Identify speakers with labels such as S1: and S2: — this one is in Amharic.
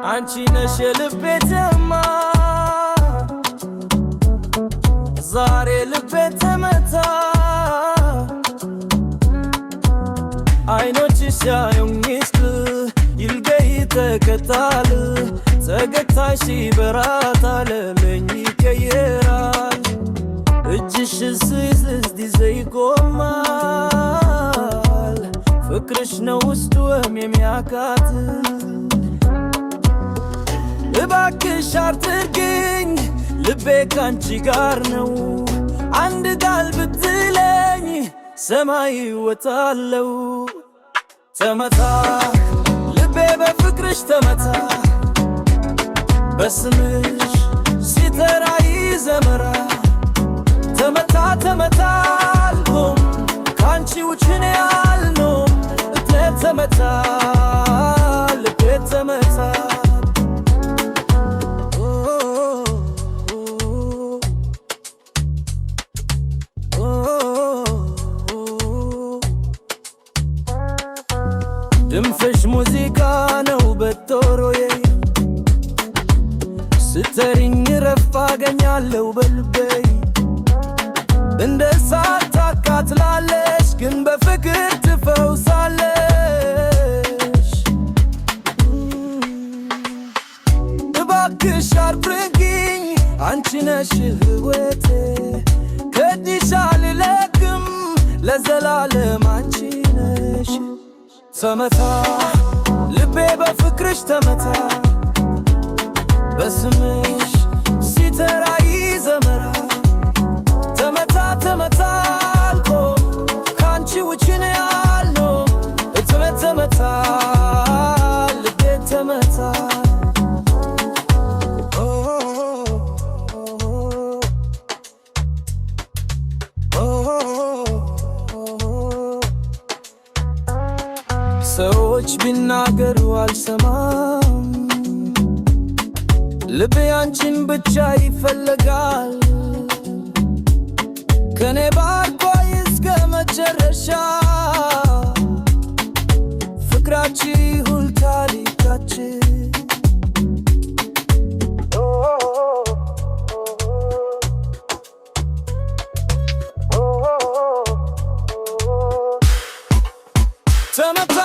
S1: አንቺ ነሽ የልቤ ተማ ዛሬ ልቤ ተመታ አይኖችሽ ሲያዩኝስ ይልገይ ተከታል ፈገግታሽ በራት ዓለሜን ይቀይራል እጅሽ ስይዝ ዲዘይ ይቆማል ፍቅርሽ ነው ውስጥ የሚያካትት እባክሽ አትርቂኝ ልቤ ካንቺ ጋር ነው አንድ ቃል ብትለኝ ሰማይ ወጣለው ተመታ ልቤ በፍቅርሽ ተመታ በስምሽ ሲጠራ ይዘመራ ተመታ ተመታ አልኩም ካንቺ ውጭ እኔ አልኖርም ተመታ ልቤ ተመታ ድምፅሽ ሙዚቃ ነው በቶሮዬ ስትሪኝ ረፍ አገኛለሁ በልቤ እንደ እሳት ታቃጥላለሽ ግን በፍቅር ትፈውሳለሽ እባክሽ አትርቂኝ አንቺ ነሽ ሕይወቴ ከእጅሽ አልለቅም ለዘላለም አንቺ ነሽ ተመታ ልቤ በፍቅርሽ ተመታ በስምሽ ሲጠራ ይዘመራ ተመታ ተመታ አልኩም ካንቺ ውጭ እኔ አልኖርም ተመታ ልቤ ተመታ ሰዎች ቢናገሩ አልሰማም ልቤ አንቺን ብቻ ይፈልጋል ከኔ ባርኮይ እስከ መጨረሻ ፍቅራችን ይሁን ታሪካችን ተመታ